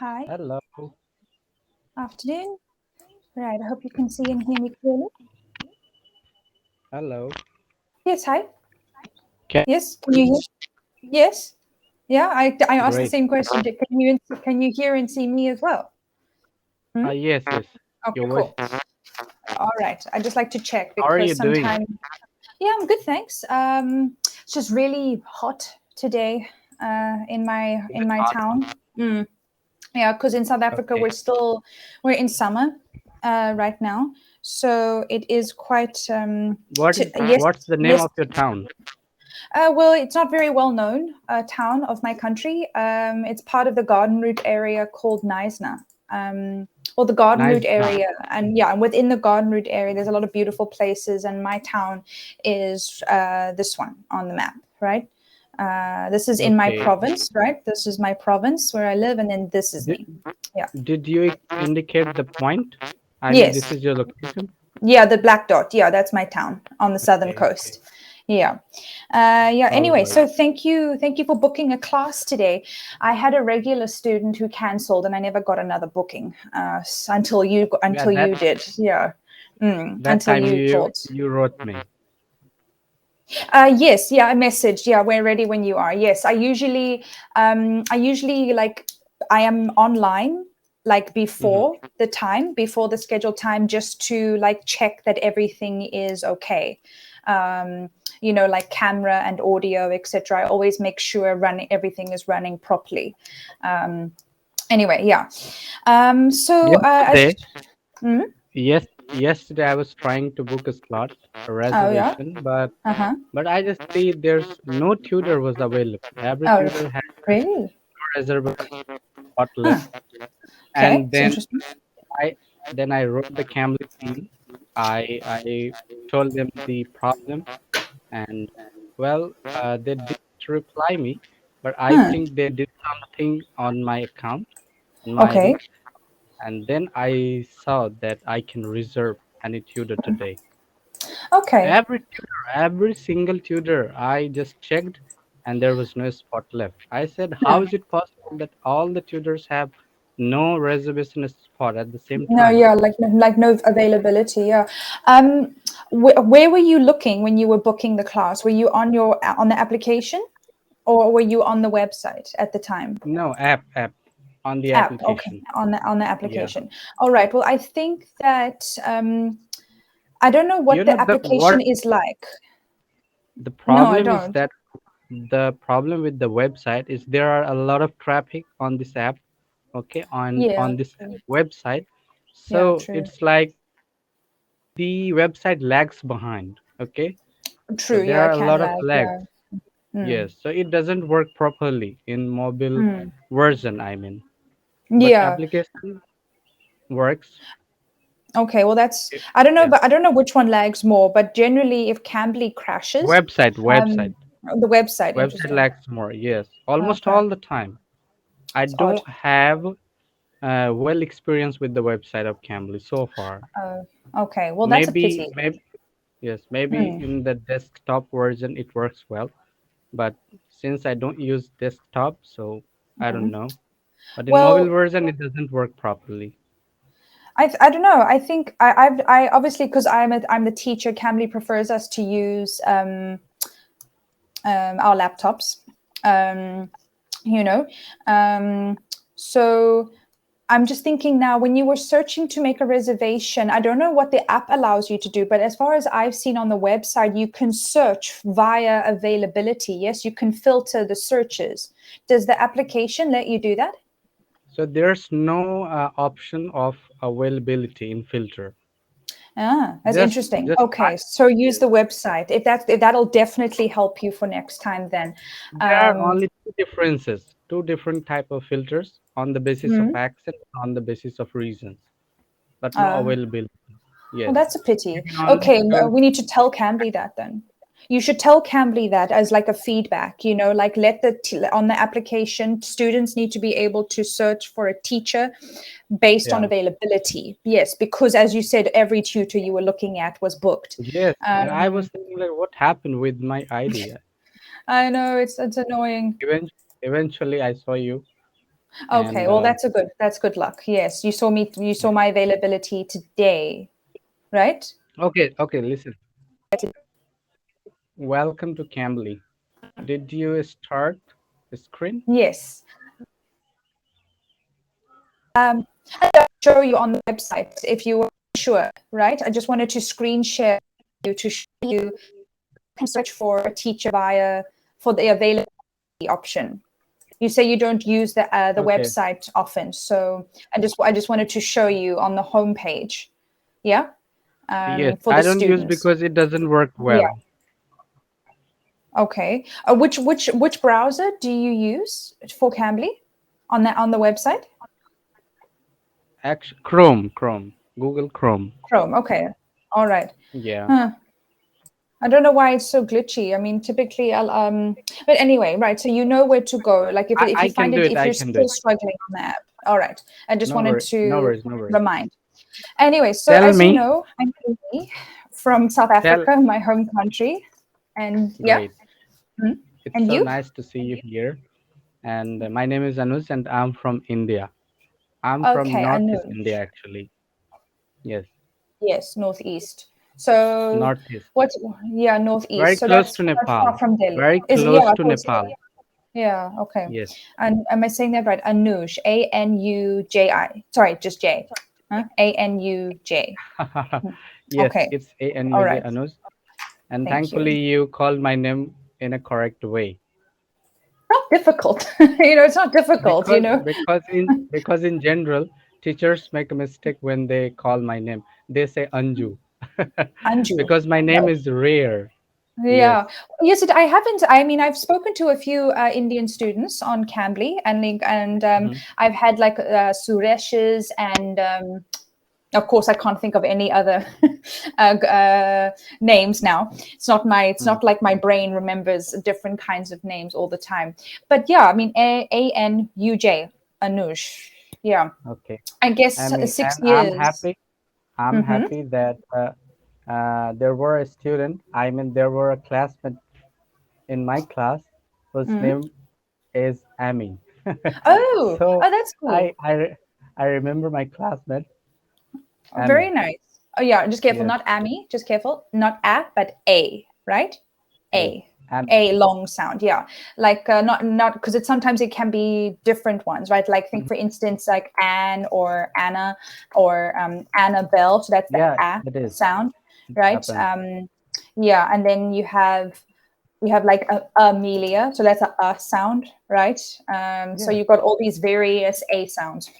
Hi, Hello, afternoon. Right, I hope you can see and hear me clearly. hello. Yes, hi. Okay, Yes, can you hear? Yes. Yeah, I asked the great. same question. Can you hear and see me as well? Hmm? Yes, yes. Okay, Your voice. cool. All right. I just like to check How are because you doing? sometimes yeah, I'm good, thanks. It's just really hot today Is in it my hot? town. Mm. Yeah, because in South Africa Okay. we're in summer right now, so it is quite What is yes, what's the name yes. of your town? Well, it's not very well known town of my country. It's part of the garden route area called Knysna. Or the garden route Nice now. area, and yeah, and within the garden route area, there's a lot of beautiful places, and my town is this one on the map, right? This is in my Okay. province, right? This is my province where I live, and then this is Did, me. Yeah. did you indicate the point? I mean, this Yes. is your location? Yeah, the black dot. Yeah, that's my town on the southern Okay, okay. coast. Yeah. Yeah. All Anyway, right. so thank you for booking a class today. I had a regular student who cancelled, and I never got another booking Yeah, until you did. Yeah. that Until time you you called. you wrote me. Yes. Yeah. I messaged. Yeah, we're ready when you are. Yes. I usually like I am online like Hmm. before the scheduled time, just to like check that everything is okay. Um, like camera and audio, etc. I always make sure running everything is running properly. Um, anyway, yeah. So as Yesterday, Mhm. yesterday I was trying to book a slot, a Oh yeah. reservation, but Uh-huh. I just see there's no tutor was available. Every Oh, tutor had really? reservation spot Huh. left, Okay, and it's interesting. I I wrote the cambly team. I told them the problem, and they didn't reply me, but I Huh. think they did something on my account, on my Okay. ID, and then I saw that I can reserve any tutor today. Okay. Every single tutor, I just checked, and there was no spot left. I said, how Hmm. is it possible that all the tutors have no reservation spot at the same No, time? yeah, like no availability. Yeah. Um, where were you looking when you were booking the class? Were you on the application, or were you on the website at the time? No, app on the App. Okay, application. on the Yeah. application. All right. Well, I think that I don't know You what know the application is like. the No, I problem is don't. that the problem with the website is there are a lot of traffic on this app, okay, Yeah. on this True. website. Yeah. So True. it's like the website lags behind, okay? So True. there Yeah. are It a can lot of lag. lags. Yeah. Mm. Yes, so it doesn't work properly in mobile Mm. version, I mean. But Yeah. application works. Okay, well It- I don't know, yeah. but I don't know which one lags more. But generally, if Cambly crashes, Website. um, the website, Website interesting. lags more, yes. Almost Okay, all the time. I it's odd. don't have well experience with the website of Cambly so far. Okay, well that's a Maybe, pity. maybe yes, maybe Hmm. in the desktop version it works well, but since I don't use desktop, so I don't Hmm. know. But in mobile Well, version, it doesn't work properly. I don't know. I think I obviously, because I'm the teacher. Cambly prefers us to use our laptops. Um, you know, um, so I'm just thinking now, when you were searching to make a reservation, I don't know what the app allows you to do, but as far as I've seen on the website, you can search via availability. Yes, you can filter the searches. Does the application let you do that? So there's no option of availability in filter. Ah, that's interesting. Just Okay, so use yes. the website. If that'll definitely help you for next time then. There are Um, only two differences, two different type of filters on the basis of hmm, accent, on the basis of reasons, but no uh, availability. well, Yes, that's a you pity. can only Okay, search. we need to tell Cambly that then. You should tell Cambly that as like a feedback, like let on the application, students need to be able to search for a teacher based on Yeah. availability. Yes, because as you said, every tutor you were looking at was booked. Yes, and I Um, was thinking like, what happened with my idea? I know it's annoying. Eventually, I saw you. And Okay, well that's good luck. Yes, you saw yeah. my availability today, right? Okay, okay, listen. Welcome to Cambly. Did you start the screen? Yes. I'll show you on the website if you were sure, right? I just wanted to screen share you to show you can search for a teacher via for the availability option. You say you don't use the Okay. website often, so I just wanted to show you on the homepage, yeah, Yes, for I the don't use students. because it doesn't work Yeah. well. Okay. Which browser do you use for Cambly on the website? Actually, Chrome, Google Chrome. Chrome. Okay. All right. Yeah, Huh. I don't know why it's so glitchy. I mean, typically but anyway, right. So you know where to go. Like if I you can find do it, it. if I you're can do still it. struggling on the app. All right. I just wanted No to worries, no worries. remind. Anyway, so Tell as you me. know, I'm Amy from South Tell. Africa, my home country. And yeah. Great. Mhm. It's And so you? nice to see you here. And my name is Anuj, and I'm from India. I'm from Okay, Northeast Anuj. India, actually. Yes, Yes, northeast. So Northeast. what? Yeah, northeast. Very So close that's to quite far Nepal. from Delhi. Very Is close yeah, of to course. Nepal. Yeah, okay. Yes. And am I saying that right? Anuj, Anuji. Sorry, just J. Huh? Anuj. Yes, Okay. it's All ANUJ right. Anuj. And Thank you. thankfully, you called my name in a correct way. Not difficult. It's not difficult, Because in general, teachers make a mistake when they call my name. They say Anju. Anju. Because my name No. is rare. Yes. Yeah. Yes, I haven't. I mean, I've spoken to a few Indian students on Cambly, and Mhm. I've had like Suresh's and of course I can't think of any other names now. It's Mm. not like my brain remembers different kinds of names all the time. But yeah, I mean Anuj, Anush. Yeah, Okay. I guess I mean, 6 years. I'm Mm-hmm. happy that there were a student, I mean, there were a classmate in my class whose Mm-hmm. name is Amy. Oh, So oh, that's I, cool. I, re- I remember my classmate, Oh, very Amy. nice. Oh yeah, just careful, Yes, not Amy. Just careful, not a, but a, right? yes, A. Amy. A long sound, yeah. Like not because it sometimes it can be different ones, right? Like think Mhm. for instance, like Anne or Anna or Annabelle. So that's the Yeah, a it is. sound, It right? happens. Yeah, and then you have like Amelia, so that's a sound, right? So Yes. you've got all these various a sounds.